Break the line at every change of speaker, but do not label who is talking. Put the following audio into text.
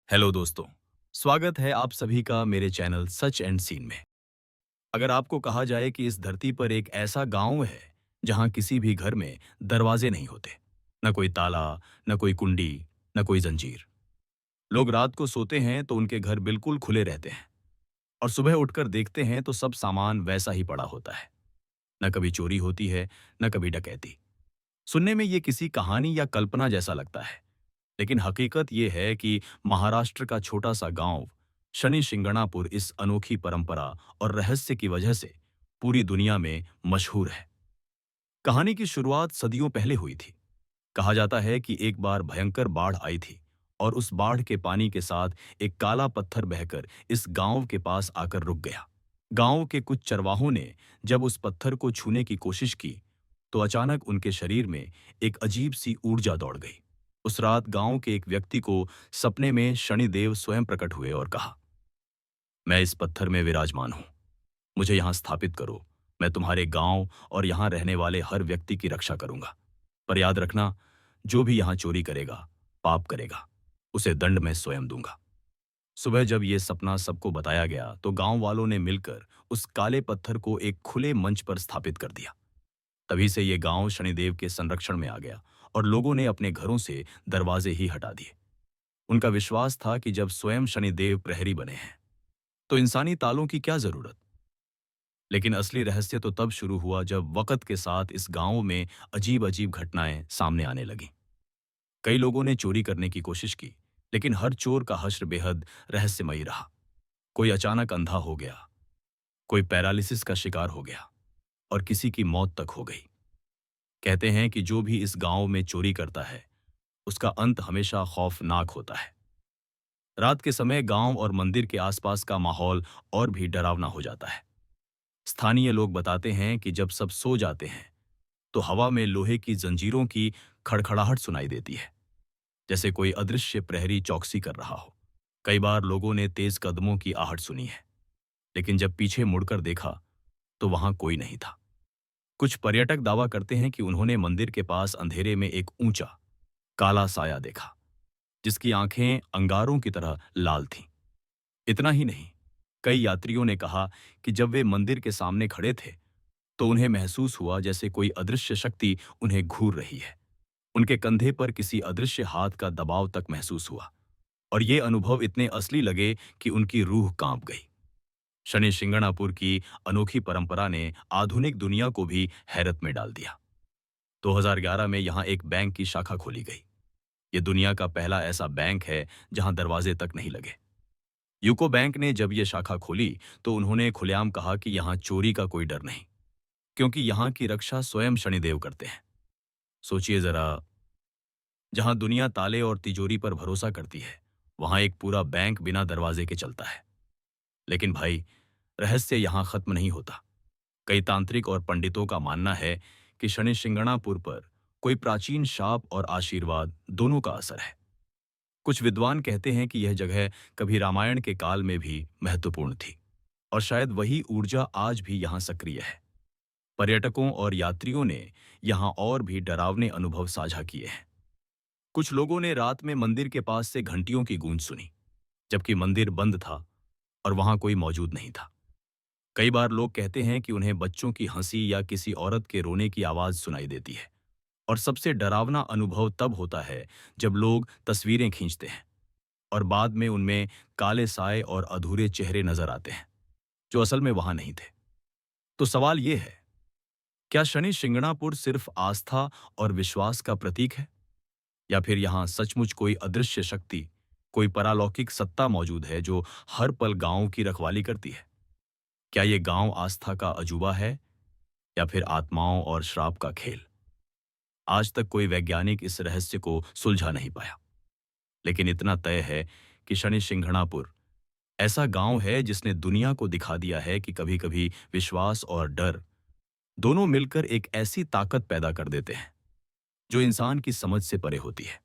Hello दोस्तों। स्वागत है आप सभी का मेरे चैनल सच एंड सीन में। अगर आपको कहा जाए कि इस धरती पर एक ऐसा गांव है जहां किसी भी घर में दरवाजे नहीं होते, न कोई ताला, न कोई कुंडी, न कोई जंजीर। लोग रात को सोते हैं तो उनके घर बिल्कुल खुले रहते हैं और सुबह उठकर देखते हैं तो सब सामान वैसा ही पड़ा होता है। न कभी चोरी होती है, न कभी डकैती। सुनने में ये किसी कहानी या कल्पना जैसा लगता है, लेकिन हकीकत ये है कि महाराष्ट्र का छोटा सा गांव शनि शिंगणापुर इस अनोखी परंपरा और रहस्य की वजह से पूरी दुनिया में मशहूर है। कहानी की शुरुआत सदियों पहले हुई थी। कहा जाता है कि एक बार भयंकर बाढ़ आई थी और उस बाढ़ के पानी के साथ एक काला पत्थर बहकर इस गांव के पास आकर रुक गया। गांव के कुछ चरवाहों ने जब उस पत्थर को छूने की कोशिश की तो अचानक उनके शरीर में एक अजीब सी ऊर्जा दौड़ गई। उस रात गांव के एक व्यक्ति को सपने में शनिदेव स्वयं प्रकट हुए और कहा, मैं इस पत्थर में विराजमान हूं, मुझे यहां स्थापित करो। मैं तुम्हारे गांव और यहां रहने वाले हर व्यक्ति की रक्षा करूंगा। पर याद रखना, जो भी यहां चोरी करेगा, पाप करेगा, उसे दंड मैं स्वयं दूंगा। सुबह जब ये सपना सबको बताया गया तो गांव वालों ने मिलकर उस काले पत्थर को एक खुले मंच पर स्थापित कर दिया। तभी से ये गांव शनिदेव के संरक्षण में आ गया और लोगों ने अपने घरों से दरवाजे ही हटा दिए। उनका विश्वास था कि जब स्वयं शनिदेव प्रहरी बने हैं तो इंसानी तालों की क्या जरूरत। लेकिन असली रहस्य तो तब शुरू हुआ जब वक्त के साथ इस गांव में अजीब अजीब घटनाएं सामने आने लगीं। कई लोगों ने चोरी करने की कोशिश की, लेकिन हर चोर का हश्र बेहद रहस्यमयी रहा। कोई अचानक अंधा हो गया, कोई पैरालिसिस का शिकार हो गया और किसी की मौत तक हो गई। कहते हैं कि जो भी इस गांव में चोरी करता है उसका अंत हमेशा खौफनाक होता है। रात के समय गांव और मंदिर के आसपास का माहौल और भी डरावना हो जाता है। स्थानीय लोग बताते हैं कि जब सब सो जाते हैं तो हवा में लोहे की जंजीरों की खड़खड़ाहट सुनाई देती है, जैसे कोई अदृश्य प्रहरी चौकसी कर रहा हो। कई बार लोगों ने तेज कदमों की आहट सुनी है, लेकिन जब पीछे मुड़कर देखा तो वहां कोई नहीं था। कुछ पर्यटक दावा करते हैं कि उन्होंने मंदिर के पास अंधेरे में एक ऊंचा काला साया देखा, जिसकी आंखें अंगारों की तरह लाल थीं। इतना ही नहीं, कई यात्रियों ने कहा कि जब वे मंदिर के सामने खड़े थे तो उन्हें महसूस हुआ जैसे कोई अदृश्य शक्ति उन्हें घूर रही है। उनके कंधे पर किसी अदृश्य हाथ का दबाव तक महसूस हुआ और ये अनुभव इतने असली लगे कि उनकी रूह कांप गई। शनि शिंगणापुर की अनोखी परंपरा ने आधुनिक दुनिया को भी हैरत में डाल दिया। 2011 में यहाँ एक बैंक की शाखा खोली गई। ये दुनिया का पहला ऐसा बैंक है जहां दरवाजे तक नहीं लगे। यूको बैंक ने जब ये शाखा खोली तो उन्होंने खुलेआम कहा कि यहाँ चोरी का कोई डर नहीं, क्योंकि यहाँ की रक्षा स्वयं शनिदेव करते हैं। सोचिए जरा, जहां दुनिया ताले और तिजोरी पर भरोसा करती है, वहां एक पूरा बैंक बिना दरवाजे के चलता है। लेकिन भाई, रहस्य यहाँ खत्म नहीं होता। कई तांत्रिक और पंडितों का मानना है कि शनि शिंगणापुर पर कोई प्राचीन शाप और आशीर्वाद दोनों का असर है। कुछ विद्वान कहते हैं कि यह जगह कभी रामायण के काल में भी महत्वपूर्ण थी और शायद वही ऊर्जा आज भी यहाँ सक्रिय है। पर्यटकों और यात्रियों ने यहाँ और भी डरावने अनुभव साझा किए हैं। कुछ लोगों ने रात में मंदिर के पास से घंटियों की गूंज सुनी, जबकि मंदिर बंद था और वहां कोई मौजूद नहीं था। कई बार लोग कहते हैं कि उन्हें बच्चों की हंसी या किसी औरत के रोने की आवाज सुनाई देती है। और सबसे डरावना अनुभव तब होता है जब लोग तस्वीरें खींचते हैं और बाद में उनमें काले साए और अधूरे चेहरे नजर आते हैं, जो असल में वहां नहीं थे। तो सवाल यह है, क्या शनि शिंगणापुर सिर्फ आस्था और विश्वास का प्रतीक है, या फिर यहाँ सचमुच कोई अदृश्य शक्ति, कोई परालौकिक सत्ता मौजूद है जो हर पल गांव की रखवाली करती है? क्या ये गांव आस्था का अजूबा है या फिर आत्माओं और श्राप का खेल? आज तक कोई वैज्ञानिक इस रहस्य को सुलझा नहीं पाया, लेकिन इतना तय है कि शनि सिंघणापुर ऐसा गांव है जिसने दुनिया को दिखा दिया है कि कभी-कभी विश्वास और डर दोनों मिलकर एक ऐसी ताकत पैदा कर देते हैं जो इंसान की समझ से परे होती है।